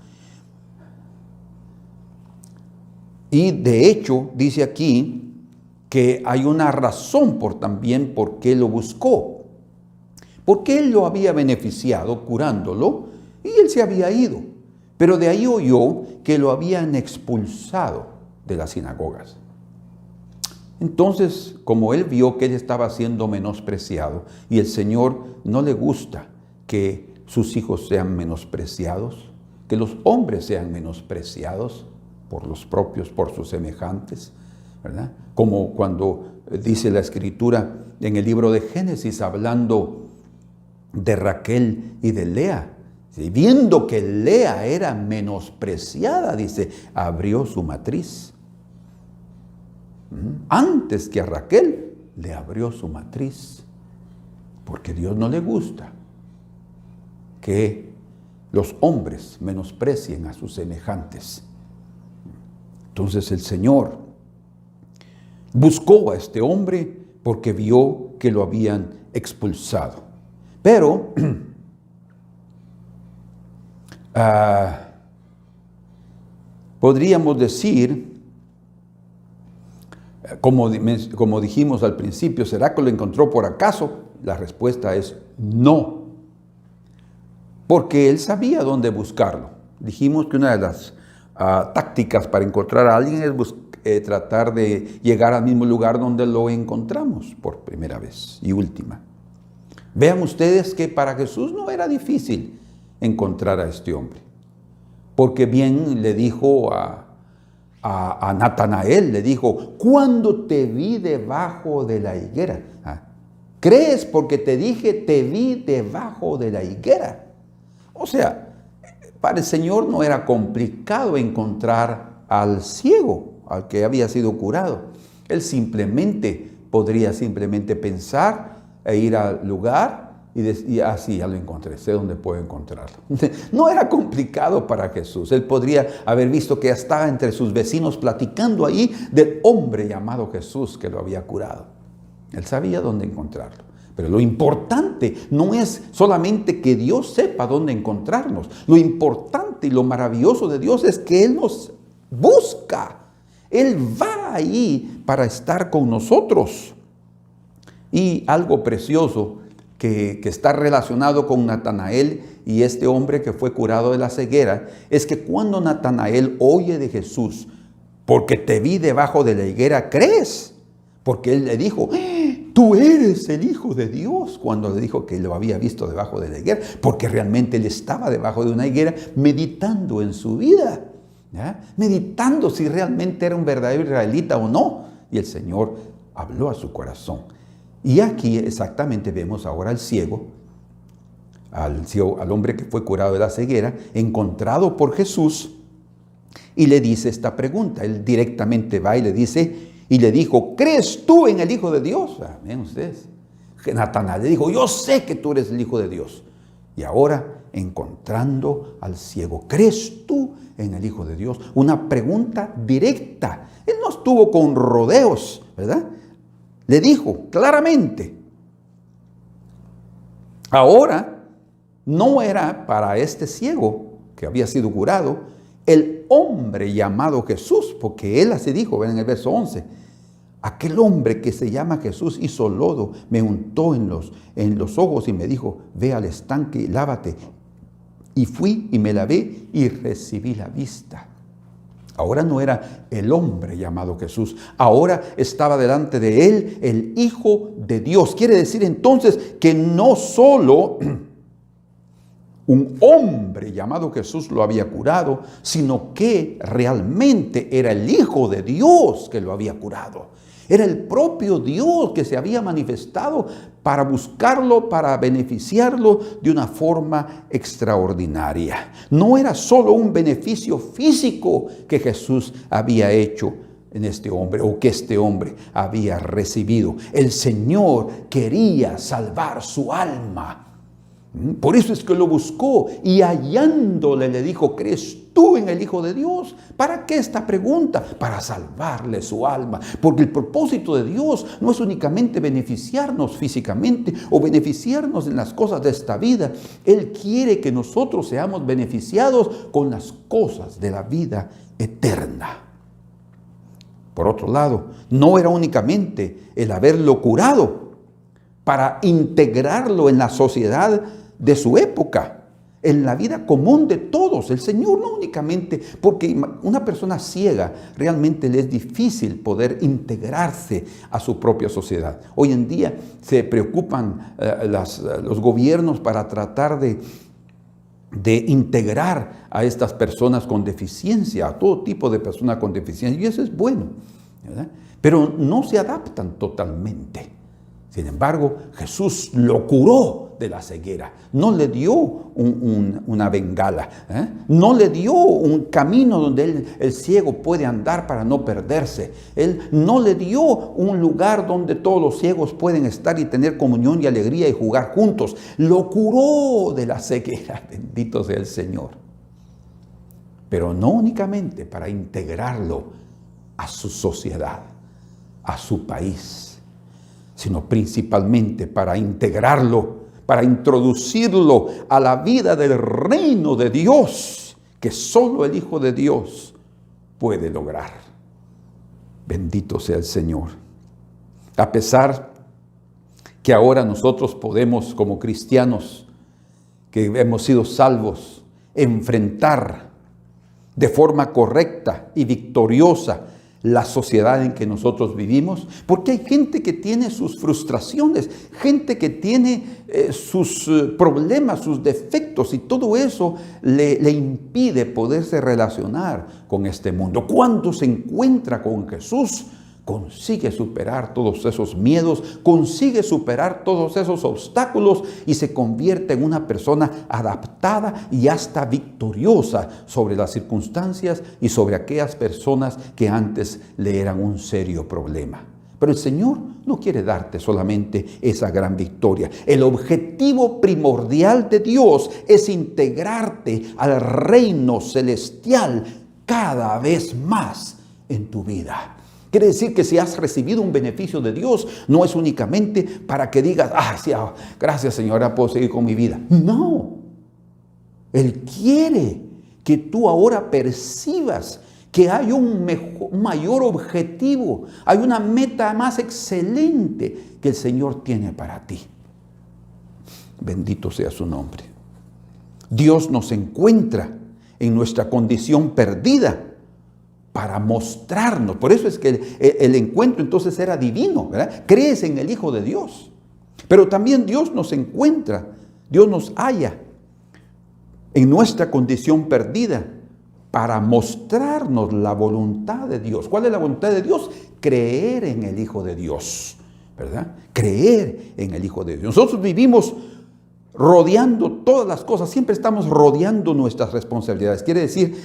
Y de hecho, dice aquí que hay una razón también por qué lo buscó. Porque Él lo había beneficiado curándolo y Él se había ido. Pero de ahí oyó que lo habían expulsado de las sinagogas. Entonces, como Él vio que Él estaba siendo menospreciado, y el Señor no le gusta que sus hijos sean menospreciados, que los hombres sean menospreciados por los propios, por sus semejantes, ¿verdad? Como cuando dice la Escritura en el libro de Génesis, hablando de Raquel y de Lea, ¿sí? Viendo que Lea era menospreciada, dice, abrió su matriz. Antes que a Raquel, le abrió su matriz, porque Dios no le gusta que los hombres menosprecien a sus semejantes. Entonces el Señor buscó a este hombre porque vio que lo habían expulsado. Pero podríamos decir, como dijimos al principio, ¿será que lo encontró por acaso? La respuesta es no, porque él sabía dónde buscarlo. Dijimos que una de las tácticas para encontrar a alguien es tratar de llegar al mismo lugar donde lo encontramos por primera vez y última. Vean ustedes que para Jesús no era difícil encontrar a este hombre, porque bien le dijo a Natanael, le dijo, cuando te vi debajo de la higuera, ¿crees porque te dije, te vi debajo de la higuera? O sea, para el Señor no era complicado encontrar al ciego, al que había sido curado. Él podría simplemente pensar e ir al lugar y así ya lo encontré, sé dónde puedo encontrarlo. No era complicado para Jesús. Él podría haber visto que ya estaba entre sus vecinos platicando ahí del hombre llamado Jesús que lo había curado. Él sabía dónde encontrarlo. Pero lo importante no es solamente que Dios sepa dónde encontrarnos. Lo importante y lo maravilloso de Dios es que Él nos busca. Él va ahí para estar con nosotros. Y algo precioso que está relacionado con Natanael y este hombre que fue curado de la ceguera, es que cuando Natanael oye de Jesús, porque te vi debajo de la higuera, ¿crees? Porque él le dijo, tú eres el Hijo de Dios, cuando le dijo que lo había visto debajo de la higuera, porque realmente él estaba debajo de una higuera meditando en su vida, ¿ya? Meditando si realmente era un verdadero israelita o no. Y el Señor habló a su corazón. Y aquí exactamente vemos ahora al ciego, al hombre que fue curado de la ceguera, encontrado por Jesús, y le dice esta pregunta. Él directamente va y le dice, y le dijo, ¿crees tú en el Hijo de Dios? Ven ustedes. Natanael le dijo, yo sé que tú eres el Hijo de Dios. Y ahora, encontrando al ciego, ¿crees tú en el Hijo de Dios? Una pregunta directa. Él no estuvo con rodeos, ¿verdad? Le dijo claramente. Ahora, no era para este ciego que había sido curado el hombre llamado Jesús, porque él así dijo, ven en el verso 11, aquel hombre que se llama Jesús hizo lodo, me untó en los ojos y me dijo, ve al estanque y lávate. Y fui y me lavé y recibí la vista. Ahora no era el hombre llamado Jesús, ahora estaba delante de él el Hijo de Dios. Quiere decir entonces que no solo un hombre llamado Jesús lo había curado, sino que realmente era el Hijo de Dios que lo había curado. Era el propio Dios que se había manifestado para buscarlo, para beneficiarlo de una forma extraordinaria. No era solo un beneficio físico que Jesús había hecho en este hombre, o que este hombre había recibido. El Señor quería salvar su alma. Por eso es que lo buscó, y hallándole le dijo, ¿crees tú en el Hijo de Dios? ¿Para qué esta pregunta? Para salvarle su alma. Porque el propósito de Dios no es únicamente beneficiarnos físicamente o beneficiarnos en las cosas de esta vida. Él quiere que nosotros seamos beneficiados con las cosas de la vida eterna. Por otro lado, no era únicamente el haberlo curado para integrarlo en la sociedad de su época, en la vida común de todos. El Señor no únicamente, porque una persona ciega realmente le es difícil poder integrarse a su propia sociedad. Hoy en día se preocupan los gobiernos para tratar de integrar a estas personas con deficiencia, a todo tipo de personas con deficiencia, y eso es bueno, ¿verdad? Pero no se adaptan totalmente. Sin embargo, Jesús lo curó de la ceguera. No le dio una bengala, no le dio un camino donde el ciego puede andar para no perderse. Él no le dio un lugar donde todos los ciegos pueden estar y tener comunión y alegría y jugar juntos. Lo curó de la ceguera, bendito sea el Señor. Pero no únicamente para integrarlo a su sociedad, a su país, sino principalmente para integrarlo, para introducirlo a la vida del reino de Dios, que solo el Hijo de Dios puede lograr. Bendito sea el Señor. A pesar que ahora nosotros podemos, como cristianos, que hemos sido salvos, enfrentar de forma correcta y victoriosa la sociedad en que nosotros vivimos, porque hay gente que tiene sus frustraciones, gente que tiene sus problemas, sus defectos, y todo eso le impide poderse relacionar con este mundo. Cuando se encuentra con Jesús, consigue superar todos esos miedos, consigue superar todos esos obstáculos y se convierte en una persona adaptada y hasta victoriosa sobre las circunstancias y sobre aquellas personas que antes le eran un serio problema. Pero el Señor no quiere darte solamente esa gran victoria. El objetivo primordial de Dios es integrarte al reino celestial cada vez más en tu vida. Quiere decir que si has recibido un beneficio de Dios, no es únicamente para que digas, sí, gracias Señor, ahora puedo seguir con mi vida. No, Él quiere que tú ahora percibas que hay un mayor objetivo, hay una meta más excelente que el Señor tiene para ti. Bendito sea su nombre. Dios nos encuentra en nuestra condición perdida para mostrarnos. Por eso es que el encuentro entonces era divino, ¿verdad? Crees en el Hijo de Dios. Pero también Dios nos encuentra, Dios nos halla en nuestra condición perdida para mostrarnos la voluntad de Dios. ¿Cuál es la voluntad de Dios? Creer en el Hijo de Dios, ¿verdad? Creer en el Hijo de Dios. Nosotros vivimos rodeando todas las cosas, siempre estamos rodeando nuestras responsabilidades. Quiere decir,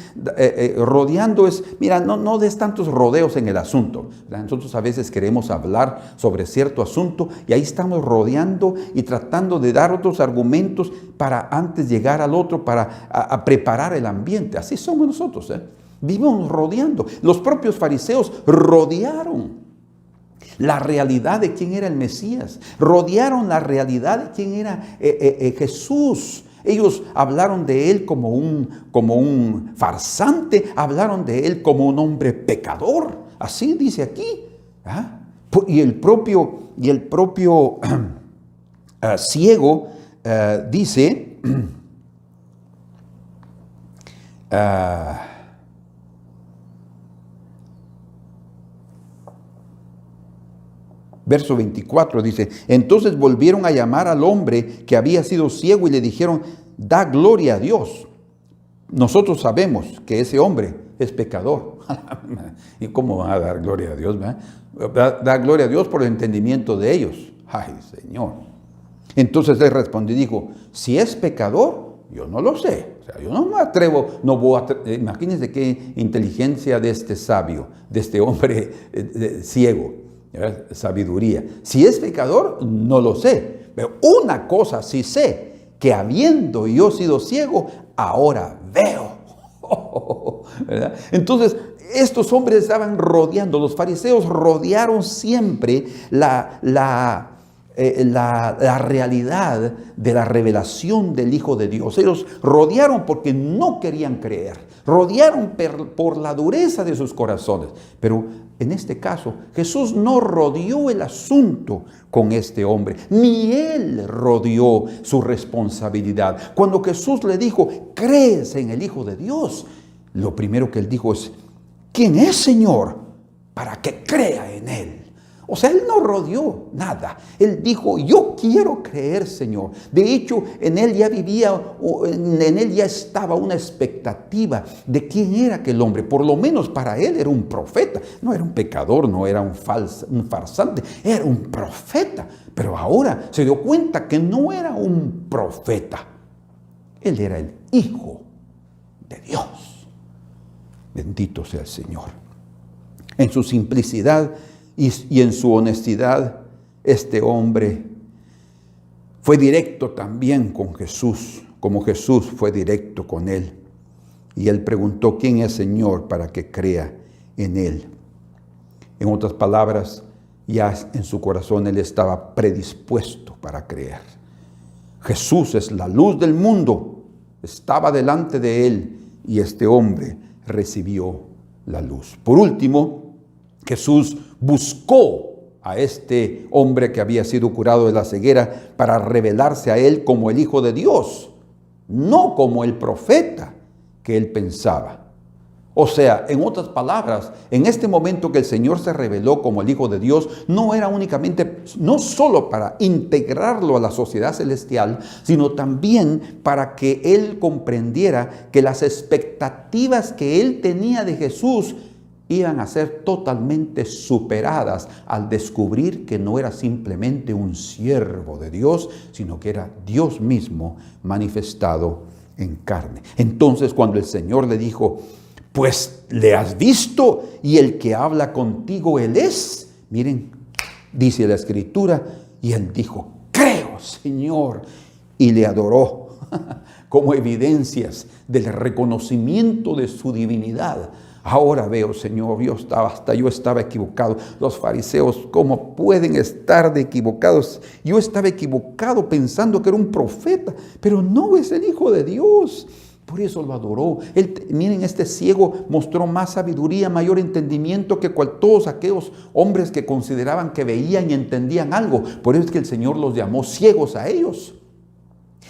rodeando es, mira, no des tantos rodeos en el asunto, ¿verdad? Nosotros a veces queremos hablar sobre cierto asunto y ahí estamos rodeando y tratando de dar otros argumentos para antes llegar al otro, para a preparar el ambiente. Así somos nosotros, vivimos rodeando. Los propios fariseos rodearon la realidad de quién era el Mesías, rodearon la realidad de quién era Jesús. Ellos hablaron de Él como un farsante, hablaron de Él como un hombre pecador. Así dice aquí. Y el propio ciego dice, verso 24 dice, entonces volvieron a llamar al hombre que había sido ciego y le dijeron, da gloria a Dios. Nosotros sabemos que ese hombre es pecador. ¿Y cómo van a dar gloria a Dios? Da gloria a Dios por el entendimiento de ellos. Ay, Señor. Entonces él respondió y dijo, si es pecador, yo no lo sé. O sea, yo no me atrevo, imagínense qué inteligencia de este sabio, de este hombre ciego. Sabiduría. Si es pecador, no lo sé. Pero una cosa sí sé, que habiendo yo sido ciego, ahora veo. ¿Verdad? Entonces, estos hombres estaban rodeando, los fariseos rodearon siempre la realidad de la revelación del Hijo de Dios. Ellos rodearon porque no querían creer, rodearon por la dureza de sus corazones. Pero en este caso, Jesús no rodeó el asunto con este hombre, ni él rodeó su responsabilidad. Cuando Jesús le dijo, ¿crees en el Hijo de Dios? Lo primero que él dijo es, ¿quién es, Señor, para que crea en él? O sea, él no rodeó nada. Él dijo, yo quiero creer, Señor. De hecho, en él ya estaba una expectativa de quién era aquel hombre. Por lo menos para él era un profeta. No era un pecador, no era un farsante, era un profeta. Pero ahora se dio cuenta que no era un profeta. Él era el Hijo de Dios. Bendito sea el Señor. En su simplicidad y en su honestidad, este hombre fue directo también con Jesús, como Jesús fue directo con él. Y él preguntó, ¿quién es Señor para que crea en él? En otras palabras, ya en su corazón él estaba predispuesto para creer. Jesús es la luz del mundo, estaba delante de él y este hombre recibió la luz. Por último, Jesús buscó a este hombre que había sido curado de la ceguera para revelarse a él como el Hijo de Dios, no como el profeta que él pensaba. O sea, en otras palabras, en este momento que el Señor se reveló como el Hijo de Dios, no era únicamente, no solo para integrarlo a la sociedad celestial, sino también para que él comprendiera que las expectativas que él tenía de Jesús iban a ser totalmente superadas al descubrir que no era simplemente un siervo de Dios, sino que era Dios mismo manifestado en carne. Entonces, cuando el Señor le dijo, pues le has visto y el que habla contigo Él es, miren, dice la Escritura, y él dijo, creo, Señor, y le adoró como evidencias del reconocimiento de su divinidad. Ahora veo, Señor, hasta yo estaba equivocado. Los fariseos, ¿cómo pueden estar de equivocados? Yo estaba equivocado pensando que era un profeta, pero no, es el Hijo de Dios. Por eso lo adoró. Miren, este ciego mostró más sabiduría, mayor entendimiento que todos aquellos hombres que consideraban que veían y entendían algo. Por eso es que el Señor los llamó ciegos a ellos.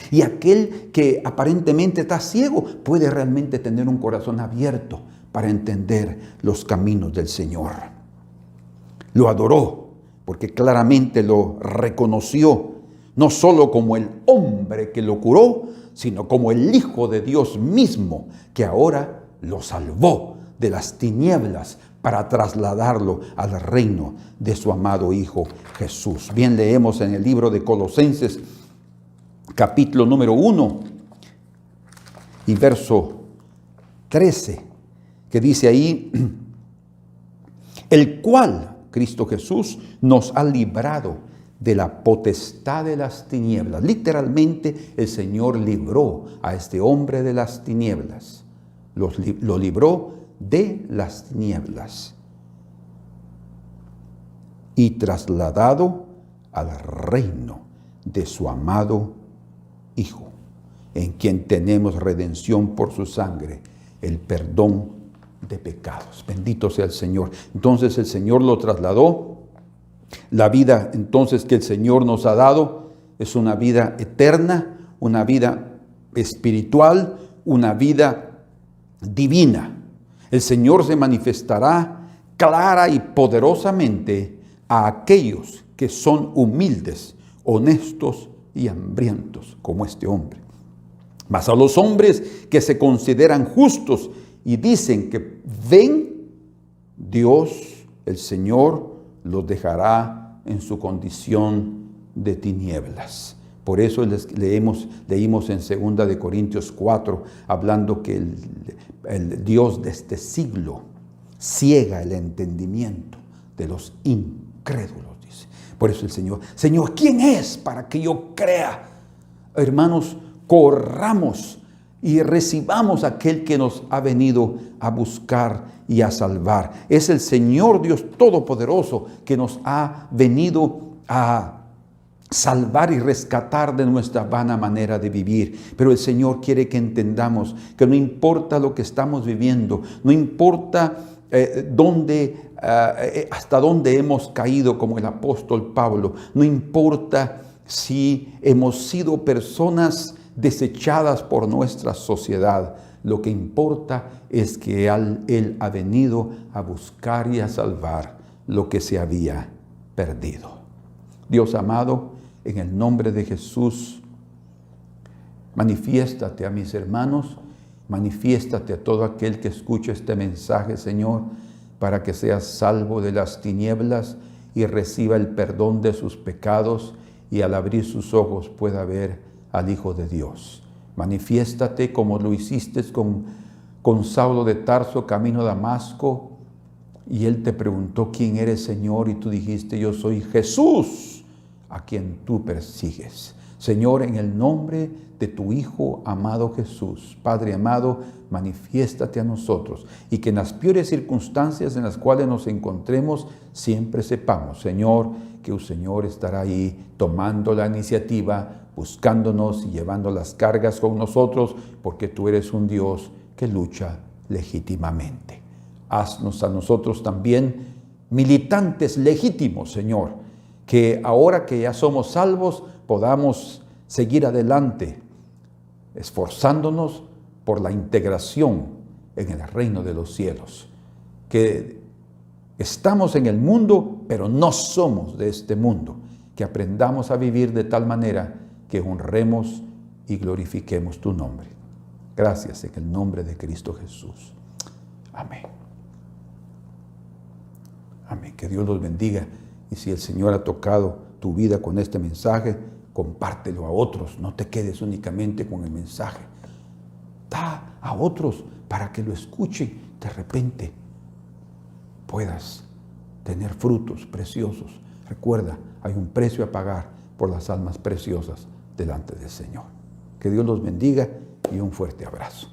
Y aquel que aparentemente está ciego puede realmente tener un corazón abierto para entender los caminos del Señor. Lo adoró porque claramente lo reconoció, no solo como el hombre que lo curó, sino como el Hijo de Dios mismo, que ahora lo salvó de las tinieblas para trasladarlo al reino de su amado Hijo Jesús. Bien, leemos en el libro de Colosenses, capítulo número 1 y verso 13, que dice ahí: el cual, Cristo Jesús, nos ha librado de la potestad de las tinieblas. Literalmente, el Señor libró a este hombre de las tinieblas. Lo libró de las tinieblas y trasladado al reino de su amado Hijo, en quien tenemos redención por su sangre, el perdón de pecados. Bendito sea el Señor. Entonces el Señor lo trasladó. La vida entonces que el Señor nos ha dado es una vida eterna, una vida espiritual, una vida divina. El Señor se manifestará clara y poderosamente a aquellos que son humildes, honestos y hambrientos, como este hombre. Mas a los hombres que se consideran justos y dicen que ven, Dios, el Señor, los dejará en su condición de tinieblas. Por eso leímos en 2 de Corintios 4, hablando que el Dios de este siglo ciega el entendimiento de los incrédulos, dice. Por eso el Señor, ¿quién es para que yo crea? Hermanos, corramos y recibamos a aquel que nos ha venido a buscar y a salvar. Es el Señor Dios Todopoderoso que nos ha venido a salvar y rescatar de nuestra vana manera de vivir. Pero el Señor quiere que entendamos que no importa lo que estamos viviendo, no importa hasta dónde hemos caído, como el apóstol Pablo, no importa si hemos sido personas desechadas por nuestra sociedad. Lo que importa es que Él ha venido a buscar y a salvar lo que se había perdido. Dios amado, en el nombre de Jesús, manifiéstate a mis hermanos, manifiéstate a todo aquel que escuche este mensaje, Señor, para que sea salvo de las tinieblas y reciba el perdón de sus pecados y al abrir sus ojos pueda ver al Hijo de Dios. Manifiéstate como lo hiciste con Saulo de Tarso, camino a Damasco, y él te preguntó: ¿quién eres, Señor? Y tú dijiste: yo soy Jesús, a quien tú persigues. Señor, en el nombre de tu Hijo amado Jesús, Padre amado, manifiéstate a nosotros y que en las peores circunstancias en las cuales nos encontremos siempre sepamos, Señor, que el Señor estará ahí tomando la iniciativa, buscándonos y llevando las cargas con nosotros, porque tú eres un Dios que lucha legítimamente. Haznos a nosotros también militantes legítimos, Señor, que ahora que ya somos salvos podamos seguir adelante, esforzándonos por la integración en el reino de los cielos. Que estamos en el mundo, pero no somos de este mundo. Que aprendamos a vivir de tal manera que honremos y glorifiquemos tu nombre. Gracias en el nombre de Cristo Jesús. Amén. Amén. Que Dios los bendiga. Y si el Señor ha tocado tu vida con este mensaje, compártelo a otros. No te quedes únicamente con el mensaje. Da a otros para que lo escuchen. De repente puedas tener frutos preciosos. Recuerda, hay un precio a pagar por las almas preciosas delante del Señor. Que Dios los bendiga y un fuerte abrazo.